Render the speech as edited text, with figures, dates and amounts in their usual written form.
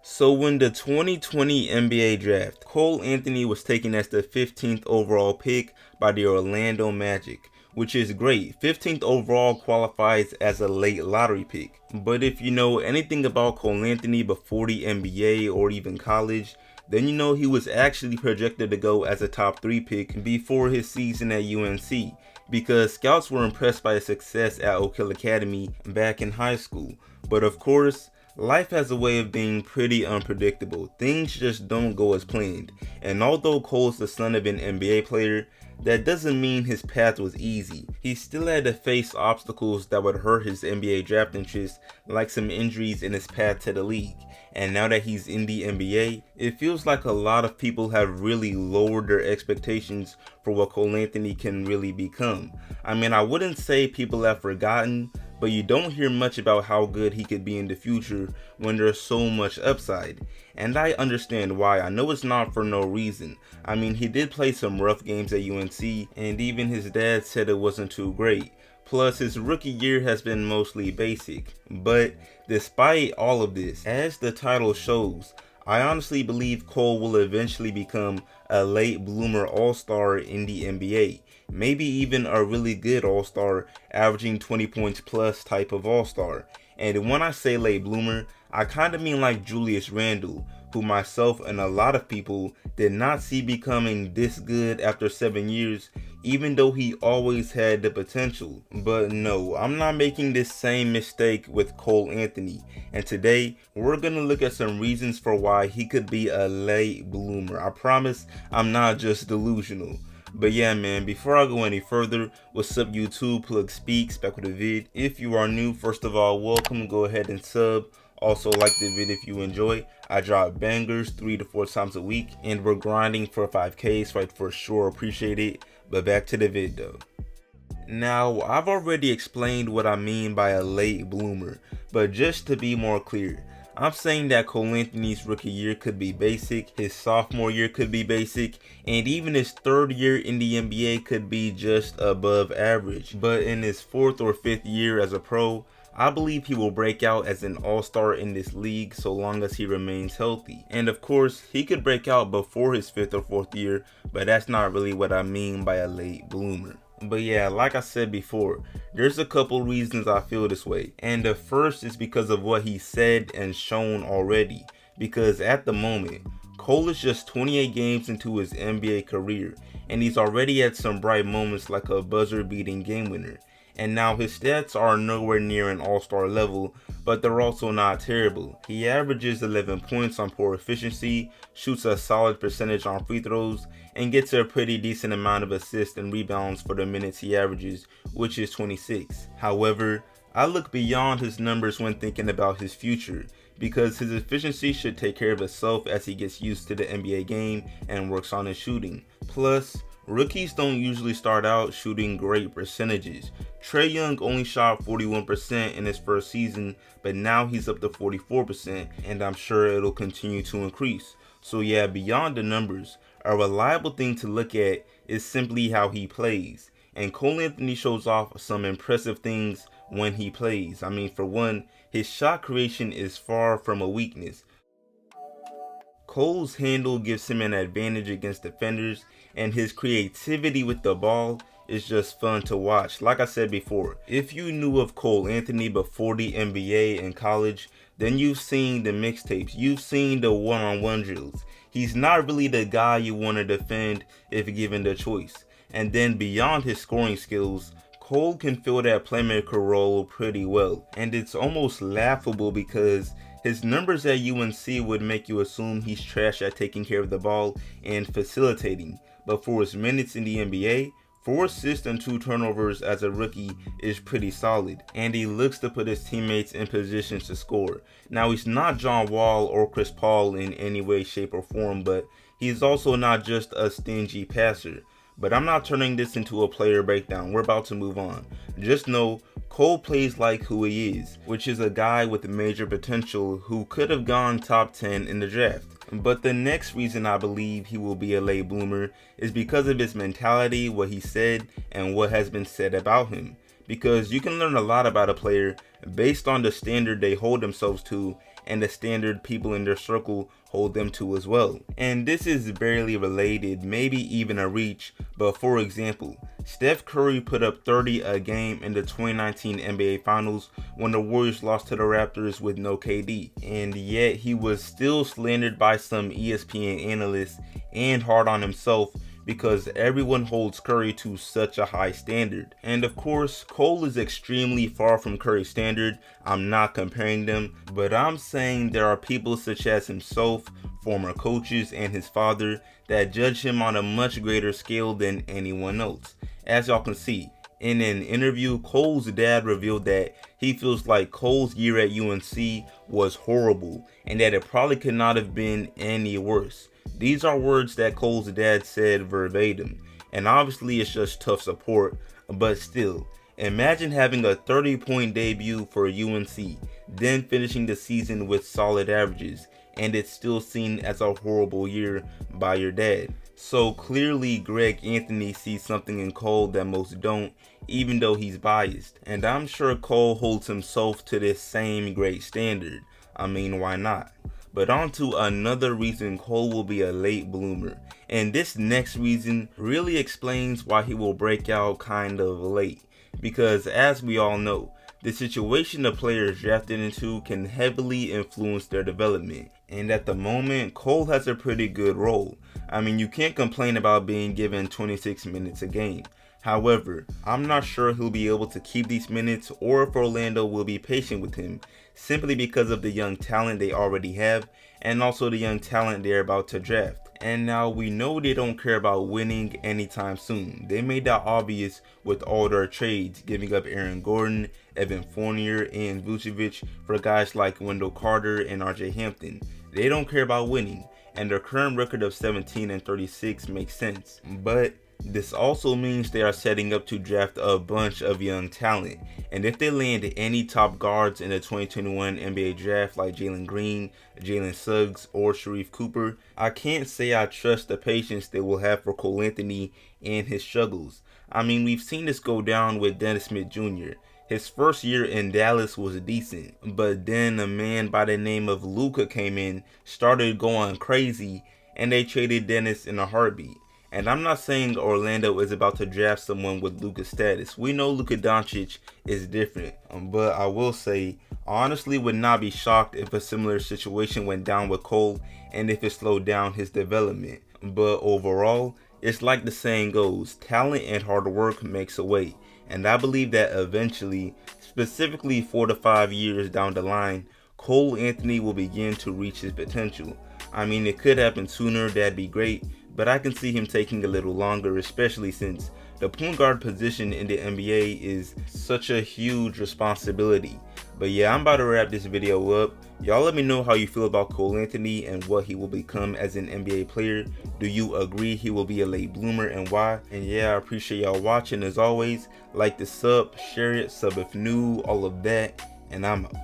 So when the 2020 NBA draft, Cole Anthony was taken as the 15th overall pick by the Orlando Magic, which is great. 15th overall qualifies as a late lottery pick. But if you know anything about Cole Anthony before the NBA or even college, then you know he was actually projected to go as a top 3 pick before his season at UNC, because scouts were impressed by his success at Oak Hill Academy back in high school. But of course, life has a way of being pretty unpredictable. Things just don't go as planned. And although Cole's the son of an NBA player, that doesn't mean his path was easy. He still had to face obstacles that would hurt his NBA draft interest, like some injuries in his path to the league. And now that he's in the NBA, it feels like a lot of people have really lowered their expectations for what Cole Anthony can really become. I mean, I wouldn't say people have forgotten, but you don't hear much about how good he could be in the future when there's so much upside. And I understand why. I know it's not for no reason. I mean, he did play some rough games at UNC, and even his dad said it wasn't too great. Plus, his rookie year has been mostly basic. But despite all of this, as the title shows, I honestly believe Cole will eventually become a late bloomer all-star in the NBA. Maybe even a really good all-star, averaging 20 points plus type of all-star. And when I say late bloomer, I kinda mean like Julius Randle, who myself and a lot of people did not see becoming this good after 7 years, even though he always had the potential. But no, I'm not making this same mistake with Cole Anthony, and today we're gonna look at some reasons for why he could be a late bloomer. I promise I'm not just delusional. But yeah, man, before I go any further, what's up YouTube, Plug Speaks, back with a vid. If you are new, first of all, welcome, go ahead and sub. Also like the vid if you enjoy. I drop bangers 3 to 4 times a week, and we're grinding for 5K, so I'd for sure appreciate it. But back to the vid though. Now, I've already explained what I mean by a late bloomer, but just to be more clear, I'm saying that Cole Anthony's rookie year could be basic, his sophomore year could be basic, and even his third year in the NBA could be just above average. But in his 4th or 5th year as a pro, I believe he will break out as an all-star in this league so long as he remains healthy. And of course, he could break out before his 5th or 4th year, but that's not really what I mean by a late bloomer. But yeah, like I said before, there's a couple reasons I feel this way. And the first is because of what he said and shown already. Because at the moment, Cole is just 28 games into his NBA career, and he's already had some bright moments like a buzzer-beating game winner. And now his stats are nowhere near an all-star level, but they're also not terrible. He averages 11 points on poor efficiency, shoots a solid percentage on free throws, and gets a pretty decent amount of assists and rebounds for the minutes he averages, which is 26. However, I look beyond his numbers when thinking about his future, because his efficiency should take care of itself as he gets used to the NBA game and works on his shooting. Plus, rookies don't usually start out shooting great percentages. Trae Young only shot 41% in his first season, but now he's up to 44%, and I'm sure it'll continue to increase. So yeah, beyond the numbers, a reliable thing to look at is simply how he plays. And Cole Anthony shows off some impressive things when he plays. I mean, for one, his shot creation is far from a weakness. Cole's handle gives him an advantage against defenders, and his creativity with the ball is just fun to watch. Like I said before, if you knew of Cole Anthony before the NBA and college, then you've seen the mixtapes, you've seen the one-on-one drills. He's not really the guy you want to defend if given the choice. And then beyond his scoring skills, Cole can fill that playmaker role pretty well. And it's almost laughable because his numbers at UNC would make you assume he's trash at taking care of the ball and facilitating. But for his minutes in the NBA, 4 assists and 2 turnovers as a rookie is pretty solid, and he looks to put his teammates in positions to score. Now, he's not John Wall or Chris Paul in any way, shape, or form, but he's also not just a stingy passer. But I'm not turning this into a player breakdown. We're about to move on. Just know Cole plays like who he is, which is a guy with major potential who could have gone top 10 in the draft. But the next reason I believe he will be a late bloomer is because of his mentality, what he said, and what has been said about him. Because you can learn a lot about a player based on the standard they hold themselves to and the standard people in their circle hold them to as well. And this is barely related, maybe even a reach, but for example, Steph Curry put up 30 a game in the 2019 NBA Finals when the Warriors lost to the Raptors with no KD, and yet he was still slandered by some ESPN analysts and hard on himself because everyone holds Curry to such a high standard. And of course, Cole is extremely far from Curry's standard. I'm not comparing them, but I'm saying there are people such as himself, former coaches, and his father that judge him on a much greater scale than anyone else. As y'all can see, in an interview, Cole's dad revealed that he feels like Cole's year at UNC was horrible and that it probably could not have been any worse. These are words that Cole's dad said verbatim, and obviously it's just tough support, but still, imagine having a 30-point debut for UNC, then finishing the season with solid averages, and it's still seen as a horrible year by your dad. So clearly Greg Anthony sees something in Cole that most don't, even though he's biased, and I'm sure Cole holds himself to this same great standard. I mean, why not? But on to another reason Cole will be a late bloomer, and this next reason really explains why he will break out kind of late, because as we all know, the situation a player is drafted into can heavily influence their development, and at the moment, Cole has a pretty good role. I mean, you can't complain about being given 26 minutes a game. However, I'm not sure he'll be able to keep these minutes or if Orlando will be patient with him, simply because of the young talent they already have and also the young talent they're about to draft. And now we know they don't care about winning anytime soon. They made that obvious with all their trades, giving up Aaron Gordon, Evan Fournier, and Vucevic for guys like Wendell Carter and RJ Hampton. They don't care about winning, and their current record of 17-36 makes sense. But this also means they are setting up to draft a bunch of young talent, and if they land any top guards in the 2021 NBA draft like Jalen Green, Jalen Suggs, or Sharif Cooper, I can't say I trust the patience they will have for Cole Anthony and his struggles. I mean, we've seen this go down with Dennis Smith Jr. His first year in Dallas was decent, but then a man by the name of Luka came in, started going crazy, and they traded Dennis in a heartbeat. And I'm not saying Orlando is about to draft someone with Luka's status. We know Luka Doncic is different, but I will say, I honestly would not be shocked if a similar situation went down with Cole and if it slowed down his development. But overall, it's like the saying goes, talent and hard work makes a way. And I believe that eventually, specifically 4 to 5 years down the line, Cole Anthony will begin to reach his potential. I mean, it could happen sooner, that'd be great, but I can see him taking a little longer, especially since the point guard position in the NBA is such a huge responsibility. But yeah, I'm about to wrap this video up. Y'all let me know how you feel about Cole Anthony and what he will become as an NBA player. Do you agree he will be a late bloomer and why? And yeah, I appreciate y'all watching. As always, like the sub, share it, sub if new, all of that, and I'm out.